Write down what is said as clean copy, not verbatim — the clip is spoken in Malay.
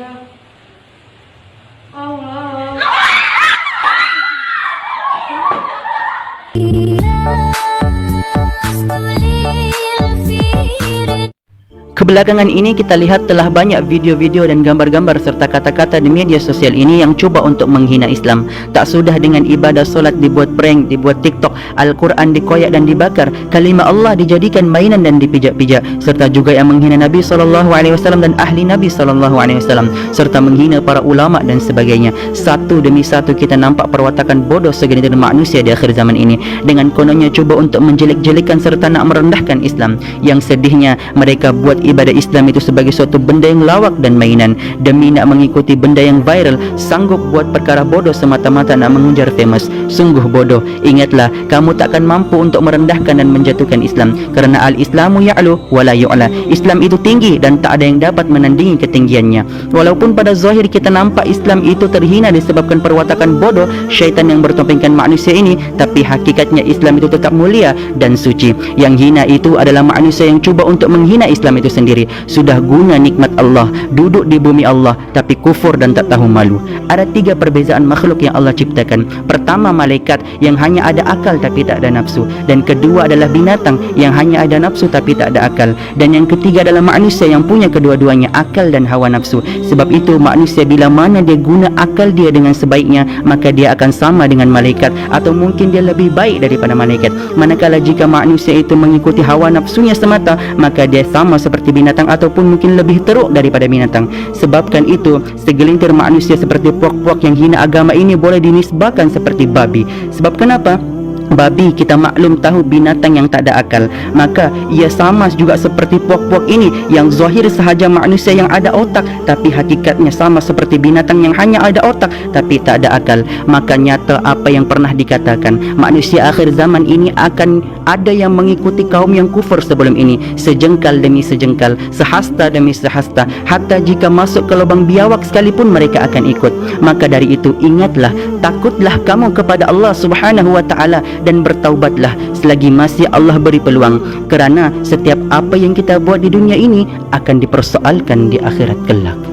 udah. Allah. Kebelakangan ini kita lihat telah banyak video-video dan gambar-gambar serta kata-kata di media sosial ini yang cuba untuk menghina Islam. Tak sudah dengan ibadah solat dibuat prank, dibuat TikTok, Al-Quran dikoyak dan dibakar, kalimah Allah dijadikan mainan dan dipijak-pijak, serta juga yang menghina Nabi SAW dan ahli Nabi SAW, serta menghina para ulama dan sebagainya. Satu demi satu kita nampak perwatakan bodoh segelintir manusia di akhir zaman ini, dengan kononnya cuba untuk menjelek-jelekan serta nak merendahkan Islam. Yang sedihnya mereka buat ibadah Islam itu sebagai suatu benda yang lawak dan mainan. Demi nak mengikuti benda yang viral, sanggup buat perkara bodoh semata-mata nak mengejar famous. Sungguh bodoh. Ingatlah, kamu takkan mampu untuk merendahkan dan menjatuhkan Islam, kerana al-Islamu ya'lu wa la yu'la. Islam itu tinggi dan tak ada yang dapat menandingi ketinggiannya. Walaupun pada zahir kita nampak Islam itu terhina disebabkan perwatakan bodoh syaitan yang bertopengkan manusia ini, tapi hakikatnya Islam itu tetap mulia dan suci. Yang hina itu adalah manusia yang cuba untuk menghina Islam itu sendiri. Sudah guna nikmat Allah, duduk di bumi Allah, tapi kufur dan tak tahu malu. Ada tiga perbezaan makhluk yang Allah ciptakan. Pertama, malaikat yang hanya ada akal tapi tak ada nafsu. Dan kedua adalah binatang yang hanya ada nafsu tapi tak ada akal. Dan yang ketiga adalah manusia yang punya kedua-duanya, akal dan hawa nafsu. Sebab itu manusia bila mana dia guna akal dia dengan sebaiknya, maka dia akan sama dengan malaikat, atau mungkin dia lebih baik daripada malaikat. Manakala jika manusia itu mengikuti hawa nafsunya semata, maka dia sama seperti binatang ataupun mungkin lebih teruk daripada binatang. Sebabkan itu segelintir manusia seperti puak-puak yang hina agama ini boleh dinisbahkan seperti babi. Sebab kenapa? Babi kita maklum tahu binatang yang tak ada akal, maka ia sama juga seperti puak-puak ini yang zahir sahaja manusia yang ada otak, tapi hakikatnya sama seperti binatang yang hanya ada otak tapi tak ada akal. Maka nyata apa yang pernah dikatakan, manusia akhir zaman ini akan ada yang mengikuti kaum yang kufur sebelum ini, sejengkal demi sejengkal, sehasta demi sehasta, hatta jika masuk ke lubang biawak sekalipun mereka akan ikut. Maka dari itu ingatlah, takutlah kamu kepada Allah Subhanahu wa taala dan bertaubatlah selagi masih Allah beri peluang, kerana setiap apa yang kita buat di dunia ini akan dipersoalkan di akhirat kelak.